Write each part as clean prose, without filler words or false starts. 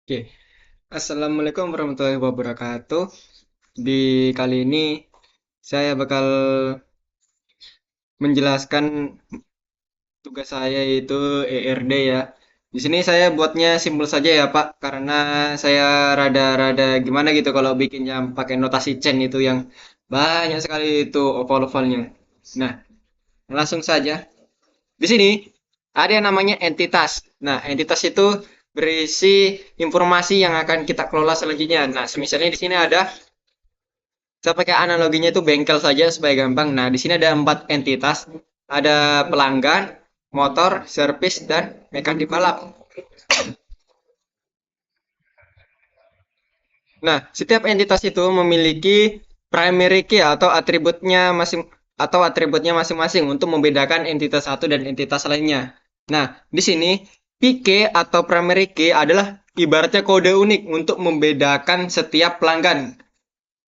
Oke, Assalamualaikum warahmatullahi wabarakatuh. Di kali ini saya bakal menjelaskan tugas saya yaitu ERD ya. Di sini saya buatnya simpel saja ya Pak, karena saya rada-rada gimana gitu kalau bikinnya pakai notasi chain itu yang banyak sekali itu oval-ovalnya. Nah, langsung saja. Di sini ada yang namanya entitas. Nah, entitas itu berisi informasi yang akan kita kelola selanjutnya. Nah, misalnya di sini ada. Saya pakai analoginya itu bengkel saja supaya gampang. Nah, di sini ada 4 entitas. Ada pelanggan, motor, servis, dan mekanik balap. Nah, setiap entitas itu memiliki primary key atau atributnya masing-masing untuk membedakan entitas satu dan entitas lainnya. Nah, di sini PK atau primary key adalah ibaratnya kode unik untuk membedakan setiap pelanggan.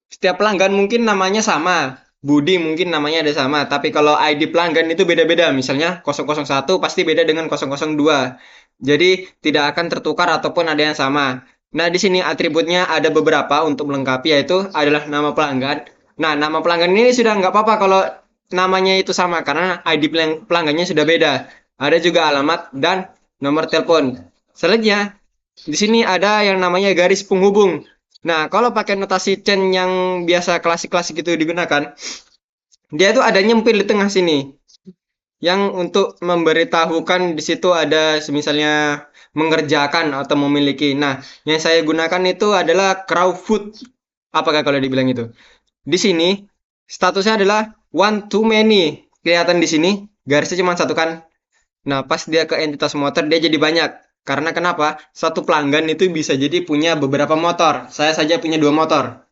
Setiap pelanggan mungkin namanya sama. Budi mungkin namanya ada sama, tapi kalau ID pelanggan itu beda-beda. Misalnya 001 pasti beda dengan 002. Jadi tidak akan tertukar ataupun ada yang sama. Nah, di sini atributnya ada beberapa untuk melengkapi yaitu adalah nama pelanggan. Nah, nama pelanggan ini sudah nggak apa-apa kalau namanya itu sama karena ID pelanggannya sudah beda. Ada juga alamat dan nomor telepon. Selanjutnya, di sini ada yang namanya garis penghubung. Nah, kalau pakai notasi chain yang biasa klasik-klasik itu digunakan, dia itu ada nyempil di tengah sini. Yang untuk memberitahukan di situ ada misalnya mengerjakan atau memiliki. Nah, yang saya gunakan itu adalah crowdfoot. Apakah kalau dibilang itu? Di sini statusnya adalah one too many. Kelihatan di sini garisnya cuma satu kan. Nah, pas dia ke entitas motor, dia jadi banyak. Karena kenapa? Satu pelanggan itu bisa jadi punya beberapa motor. Saya saja punya 2 motor.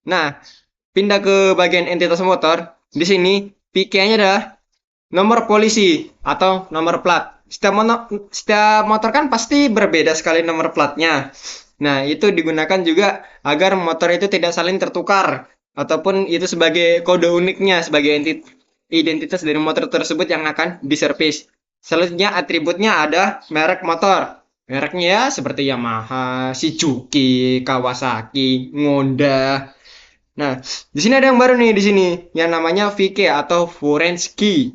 Nah, pindah ke bagian entitas motor. Di sini, PK-nya adalah nomor polisi atau nomor plat. Setiap motor kan pasti berbeda sekali nomor platnya. Nah, itu digunakan juga agar motor itu tidak saling tertukar. Ataupun itu sebagai kode uniknya, sebagai identitas dari motor tersebut yang akan diservis. Selanjutnya atributnya ada merek motor. Mereknya ya seperti Yamaha, Suzuki, Kawasaki, Honda. Nah, di sini ada yang baru nih di sini yang namanya VK atau foreign key.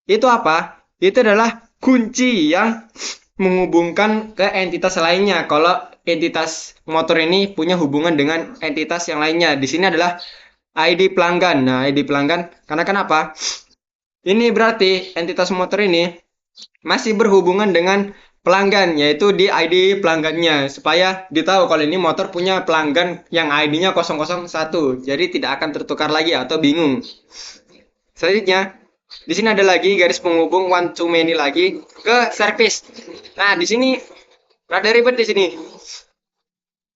Itu apa? Itu adalah kunci yang menghubungkan ke entitas lainnya. Kalau entitas motor ini punya hubungan dengan entitas yang lainnya. Di sini adalah ID pelanggan. Nah, ID pelanggan karena kenapa? Ini berarti entitas motor ini masih berhubungan dengan pelanggan, yaitu di ID pelanggannya, supaya ditahu kalau ini motor punya pelanggan yang ID-nya 001. Jadi tidak akan tertukar lagi atau bingung. Selanjutnya, di sini ada lagi garis penghubung one to many lagi ke service. Nah, di sini rada ribet di sini.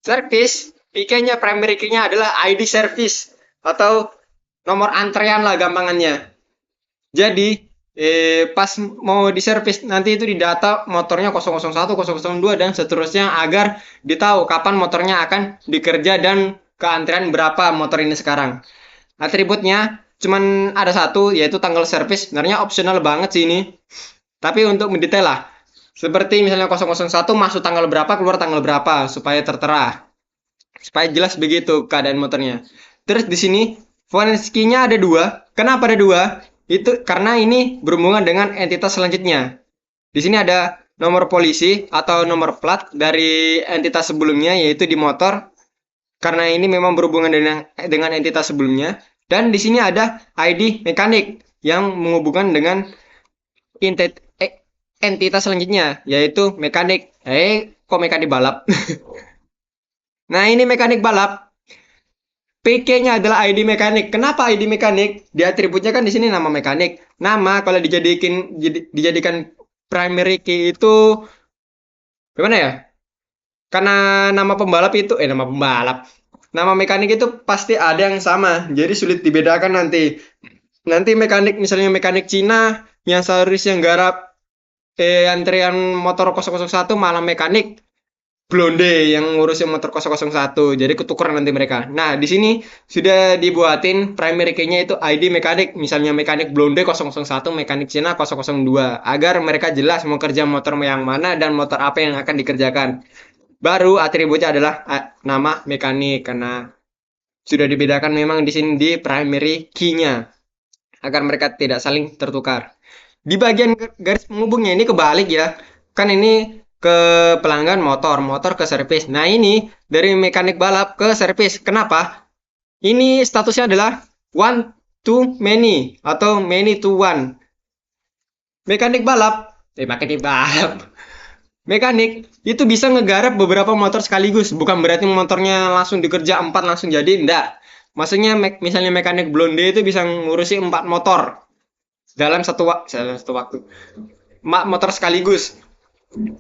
Service, PK-nya primary key-nya adalah ID service atau nomor antrean lah gampangannya. Jadi pas mau diservis nanti itu didata motornya 001, 002 dan seterusnya agar ditahu kapan motornya akan dikerja dan ke antrian berapa motor ini sekarang. Atributnya cuman ada satu yaitu tanggal servis. Sebenarnya opsional banget sih ini. Tapi untuk mendetail lah. Seperti misalnya 001 masuk tanggal berapa, keluar tanggal berapa supaya tertera. Supaya jelas begitu keadaan motornya. Terus di sini Valenski-nya ada dua. Kenapa ada dua? Itu karena ini berhubungan dengan entitas selanjutnya. Di sini ada nomor polisi atau nomor plat dari entitas sebelumnya yaitu di motor karena ini memang berhubungan dengan entitas sebelumnya dan di sini ada ID mekanik yang menghubungkan dengan entitas selanjutnya yaitu mekanik. Kok mekanik balap? Nah, ini mekanik balap. PK-nya adalah ID mekanik. Kenapa ID mekanik? Di atributnya kan di sini nama mekanik. Nama kalau dijadikan primary key itu gimana ya? Karena nama pembalap itu nama pembalap. Nama mekanik itu pasti ada yang sama. Jadi sulit dibedakan nanti. Nanti mekanik misalnya mekanik Cina yang seharusnya garap antrian motor 001 malah mekanik Blonde yang ngurusin motor 001. Jadi ketukeran nanti mereka. Nah, di sini sudah dibuatin primary key-nya itu ID mekanik. Misalnya mekanik Blonde 001, mekanik Cina 002. Agar mereka jelas mau kerja motor yang mana dan motor apa yang akan dikerjakan. Baru atributnya adalah nama mekanik karena sudah dibedakan memang di sini di primary key-nya agar mereka tidak saling tertukar. Di bagian garis penghubungnya ini kebalik ya. Kan ini ke pelanggan motor, motor ke servis. Nah, ini dari mekanik balap ke servis. Kenapa? Ini statusnya adalah one to many atau many to one. Mekanik balap, mekanik balap. Mekanik itu bisa ngegarap beberapa motor sekaligus. Bukan berarti motornya langsung dikerja 4 langsung jadi, enggak. Maksudnya misalnya mekanik blonde itu bisa ngurusi 4 motor dalam satu waktu. Motor sekaligus.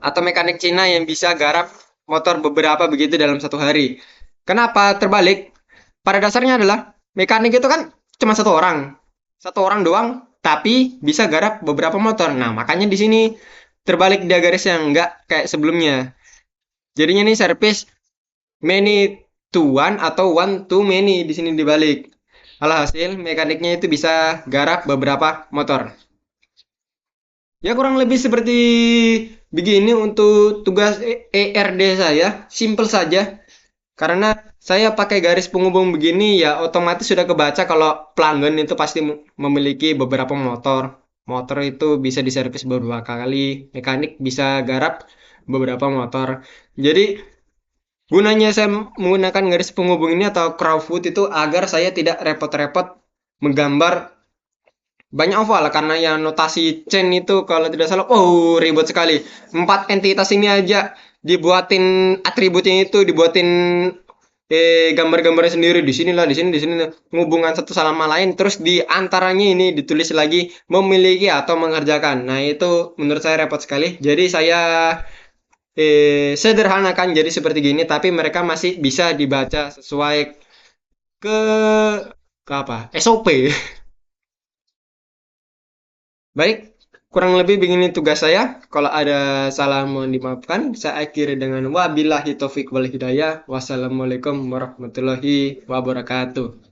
Atau mekanik Cina yang bisa garap motor beberapa begitu dalam satu hari. Kenapa terbalik? Pada dasarnya adalah mekanik itu kan cuma satu orang doang, tapi bisa garap beberapa motor. Nah, makanya di sini terbalik dia garisnya nggak kayak sebelumnya. Jadinya nih service many to one atau one to many di sini dibalik. Alhasil mekaniknya itu bisa garap beberapa motor. Ya kurang lebih seperti begini untuk tugas ERD saya. Simple saja. Karena saya pakai garis penghubung begini ya otomatis sudah kebaca kalau pelanggan itu pasti memiliki beberapa motor. Motor itu bisa diservis beberapa kali, mekanik bisa garap beberapa motor. Jadi gunanya saya menggunakan garis penghubung ini atau crowdfoot itu agar saya tidak repot-repot menggambar banyak oval karena ya notasi chain itu kalau tidak salah ribet sekali. 4 entitas ini aja dibuatin atributnya itu dibuatin gambar-gambarnya sendiri di sini hubungan satu sama lain terus di antaranya ini ditulis lagi memiliki atau mengerjakan. Nah, itu menurut saya repot sekali. Jadi saya sederhanakan jadi seperti gini tapi mereka masih bisa dibaca sesuai ke ke apa? SOP. Baik, kurang lebih begini tugas saya. Kalau ada salah mohon dimaafkan. Saya akhiri dengan wabillahi taufik wal hidayah. Wassalamualaikum warahmatullahi wabarakatuh.